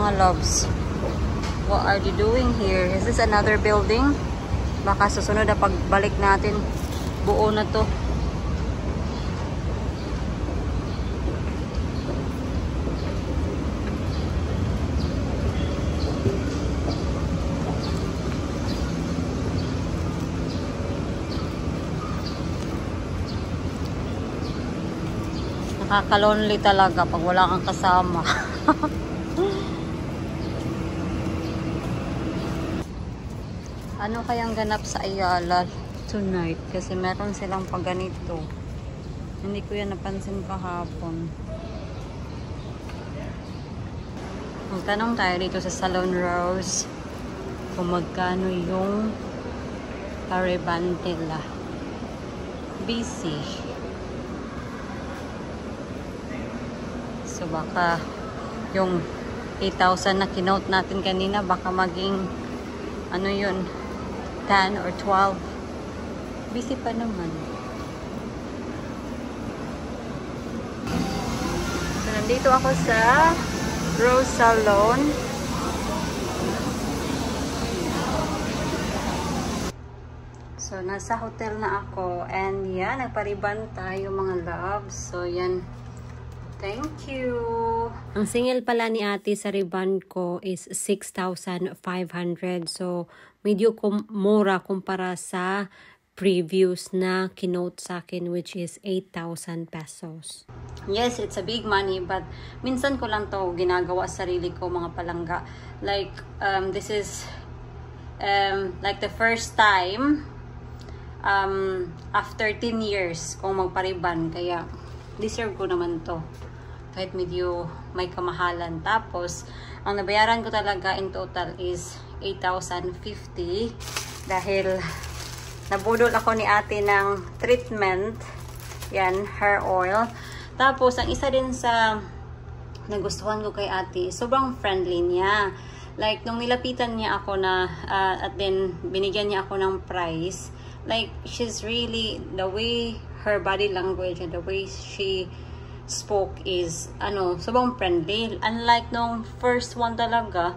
mga loves. What are they doing here? Is this another building? Baka susunod na pagbalik natin, buo na to. Nakaka-lonely talaga pag wala kang kasama. Ano kayang ganap sa Ayala tonight? Kasi meron silang pag ganito. Hindi ko yan napansin kahapon. Magtanong tayo dito sa Salon Rose kung magkano yung Caravan nila. Busy. So baka yung 8,000 na kinote natin kanina baka maging ano yun, 10 or 12. Busy pa naman. So nandito ako sa Rose Salon. So nasa hotel na ako and yan, nagpariban tayo mga loves. So yan. Thank you. Ang singil pala ni ate sa ribbon ko is 6,500. So, medyo mura kumpara sa previous na kinote sa akin which is 8,000 pesos. Yes, it's a big money but minsan ko lang to ginagawa sa sarili ko mga palangga. Like, this is like the first time after 10 years kung magpariban. Kaya, deserve ko naman to. Kahit medyo may kamahalan. Tapos, ang nabayaran ko talaga in total is 8,050 dahil nabudol ako ni ate ng treatment. Yan, hair oil. Tapos, ang isa din sa nagustuhan ko kay ate, sobrang friendly niya. Like, nung nilapitan niya ako na, at then binigyan niya ako ng price, like, she's really, the way her body language and the way she spoke is, sobrang friendly. Unlike nung first one talaga,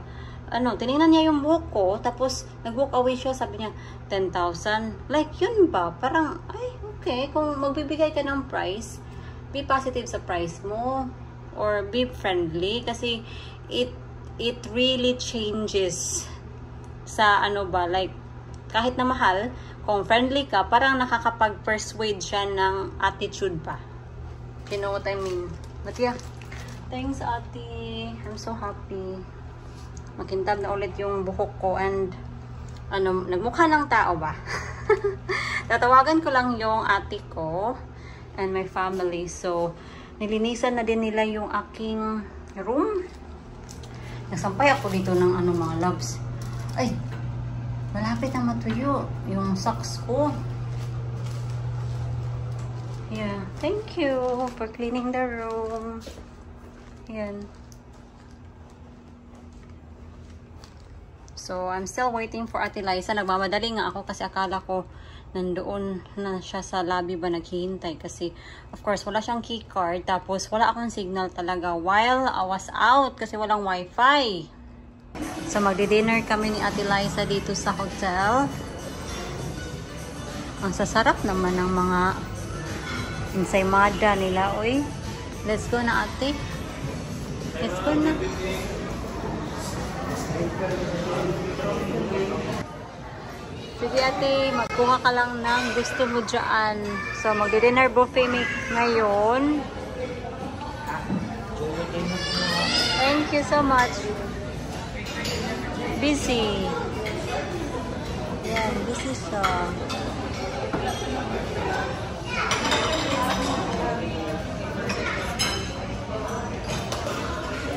tinignan niya yung buhok ko, tapos nag-walk away siya, sabi niya, 10,000. Like, yun ba? Parang, ay, okay, kung magbibigay ka ng price, be positive sa price mo, or be friendly, kasi it really changes sa, like, kahit na mahal, kung friendly ka, parang nakakapag-persuade siya ng attitude pa. You know what I mean? But yeah, thanks ate. I'm so happy. Makintab na ulit yung buhok ko and nagmukha ng tao ba? Tatawagan ko lang yung ate ko and my family. So, nilinisan na din nila yung aking room. Nagsampay ako dito ng mga loves. Ay, malapit na matuyo yung socks ko. Yeah, thank you for cleaning the room. Yan. So, I'm still waiting for Ate Liza. Nagmamadali nga ako kasi akala ko nandoon na siya sa lobby ba naghihintay. Kasi, of course, wala siyang keycard. Tapos, wala akong signal talaga while I was out kasi walang wifi. So, magdi-dinner kami ni Ate Liza dito sa hotel. Ang sasarap naman ng mga ensaymada nila, oy. Let's go na, ate. Let's go na. Sige, ate. Magkuha ka lang ng gusto mo dyan. So, magdi-dinner buffet ngayon. Thank you so much. Busy. Yan, busy siya.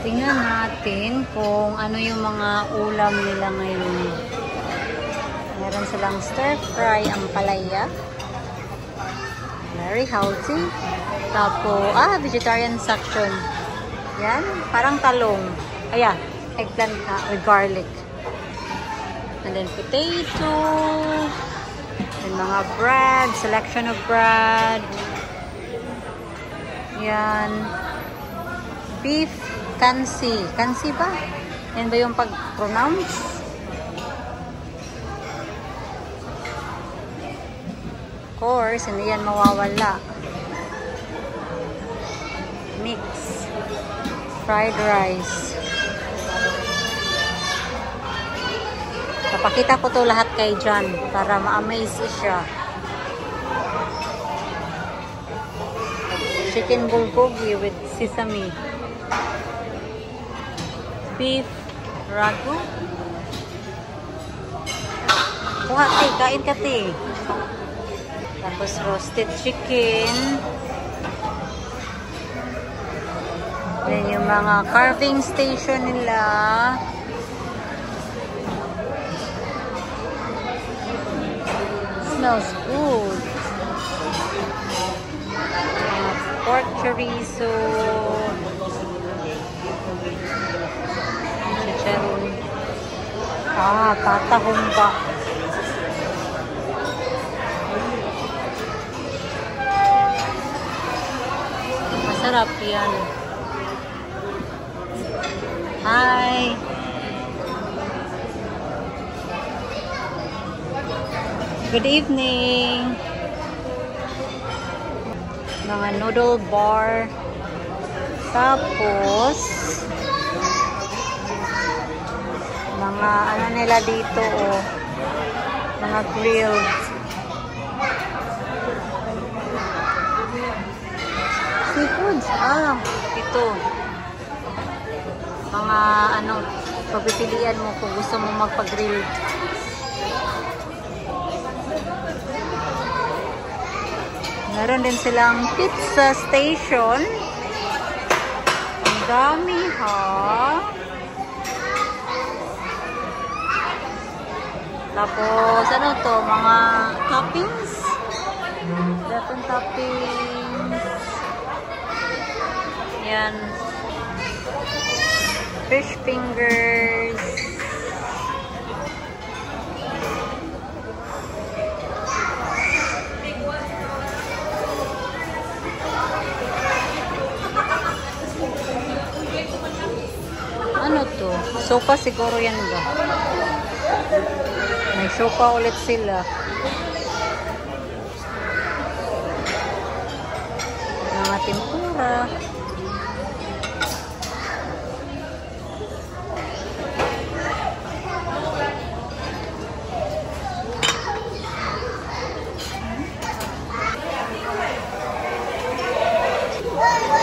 Tingnan natin kung ano yung mga ulam nila ngayon. Meron silang stir fry ang palaya. Very healthy. Tapos, vegetarian section. Yan, parang talong. Ayan, eggplant with garlic. And then potato. And mga bread, selection of bread. Yan. Beef kansi. Kansi ba? Yan ba yung pag-pronounce? Of course, hindi yan mawawala. Mix. Fried rice. Papakita ko to lahat kay John para ma-amaze siya. Chicken bulgogi with sesame. Beef ragu. Kuha te, kain ka te. Tapos roasted chicken. Then yung mga carving station nila. Smells good. Pork chorizo. Chicharon. Pata humba. Masarap yan. Hi. Good evening. Mga noodle bar. Tapos mga ano nila dito, oh, mga grilled seafoods. Ito mga ano, pagpipilian mo kung gusto mo magpa-grilled. Meron din silang pizza station. Ang dami, ha? Tapos, ano to? Mga toppings. Datong toppings. Yan. Fish fingers. Ano to? Sopa siguro yan ba? May sopa ulit sila. Mga tempura.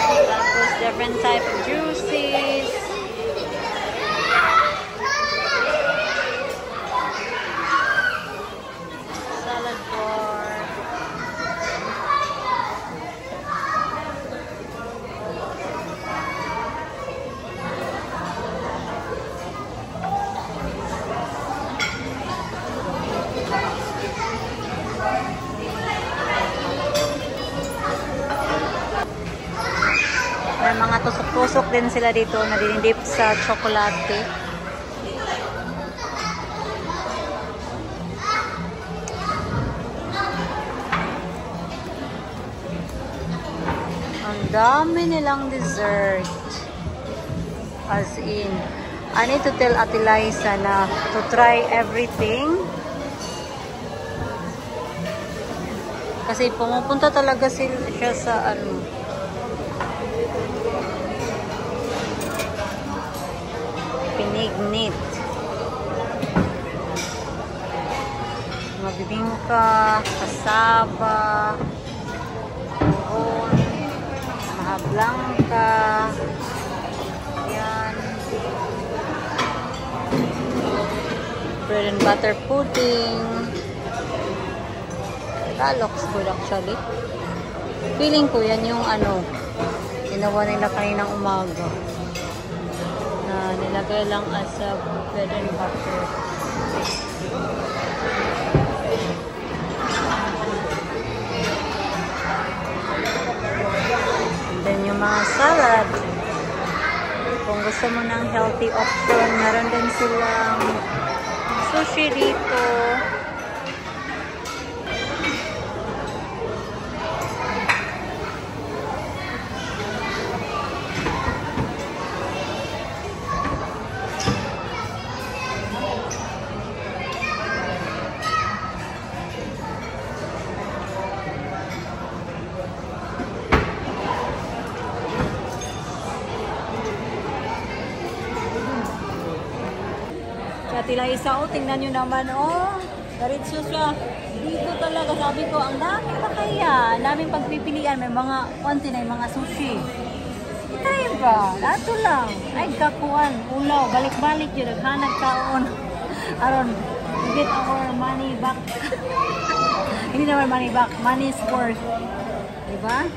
Tapos different type of juices. May mga tusok-tusok din sila dito na dinidip sa tsokolate. Ang dami nilang dessert. As in, I need to tell Ate Liza na to try everything. Kasi pumupunta talaga siya sa ano, pinignit. Mabibingka, kasaba, turon, maha blanca. Yan. Bread and butter pudding. That looks good actually. Feeling ko yan yung ano, ginawa nila kaninang umaga. Na nilagay lang as a bread and butter. And then yung mga salad. Kung gusto mo ng healthy option, meron din silang sushi dito. Ate Liza, oh, tingnan nyo naman, oh. Diretso siya. Dito talaga, sabi ko, ang dami pa kaya. Ang daming pagpipilian. May mga, konti na yung mga sushi. Kaya ba? Ato lang. Ay, kakuan. Ulaw. Balik-balik yun. Naghanag kaon. Aron, get our money back. Hindi naman money back. Money is worth. Diba?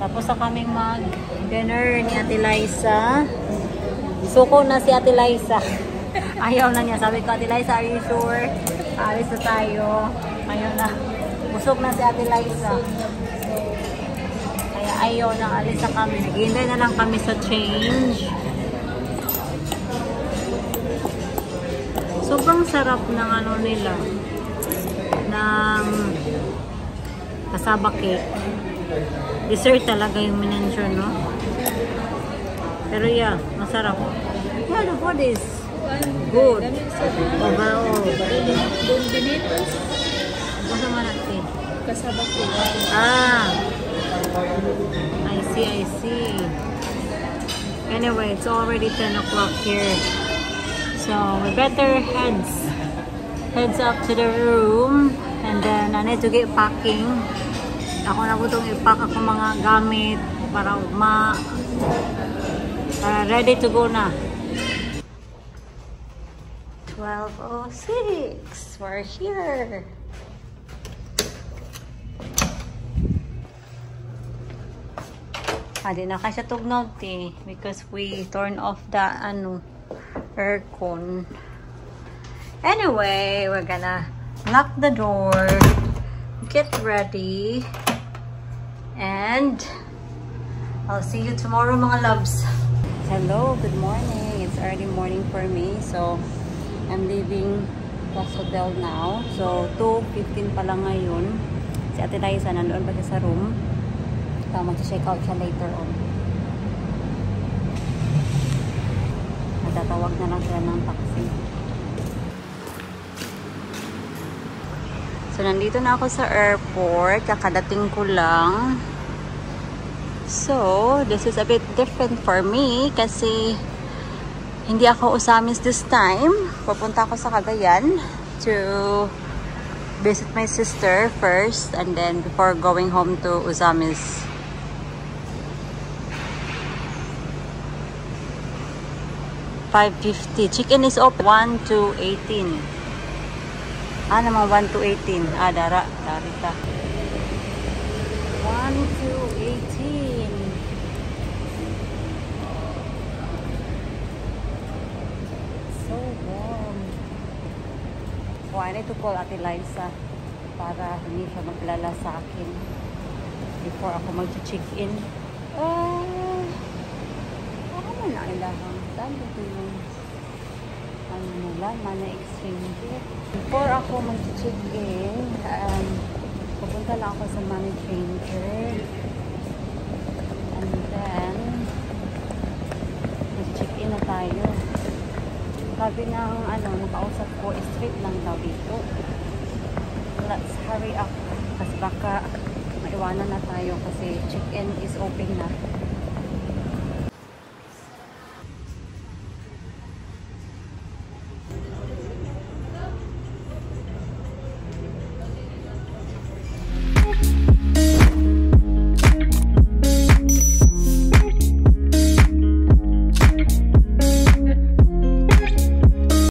Tapos na kaming mag-dinner ni Ate Liza. Suko na si Ate Liza. Ayaw na niya. Sabi ko, Ate Liza, are you sure? Alis na tayo. Ayaw na. Busog na si Ate Liza. Kaya ayaw na. Alis na kami. Naghihintay na lang kami sa change. Sobrang sarap ng ano nila. Ng kasaba cake. Dessert talaga yung minensyon, no? Pero yeah, masarap. Yeah, the food is good. Overall. Gusto mo natin? Kasabak ko. Ah! I see. Anyway, it's already 10 o'clock here. So, we better heads up to the room. And then, I need to get packing. Ako na po itong ipack ako mga gamit para ready to go na. 12:06. We're here. Di na kasi tugnog because we turn off the aircon. Anyway, we're gonna lock the door, get ready, and I'll see you tomorrow, mga loves. Hello, good morning. It's early morning for me, so I'm leaving Plus Hotel now. So 2:15 pa lang ngayon. Si Ate Liza nandoon pa siya sa room. Mag-check out siya later on. Matatawag na lang sila ng taxi. So, nandito na ako sa airport. Kakadating ko lang. So, this is a bit different for me kasi hindi ako Usamis this time. Pupunta ako sa Cagayan to visit my sister first and then before going home to Usamis. $5.50. Chicken is open 1 to 18. Naman 1 to 18. Darita. 1 to 18. So warm. So I need to call Ate Liza para hindi siya maglala sa akin before ako mag-check-in. Ano na ilahang? Saan dito yung Mana exchange. Before ako mag-check-in, pupunta lang ako sa money changer. And then, mag-check-in na tayo. Sabi ng nakausap ko, straight lang daw dito. Let's hurry up. Kasi baka maiwanan na tayo kasi check-in is open na.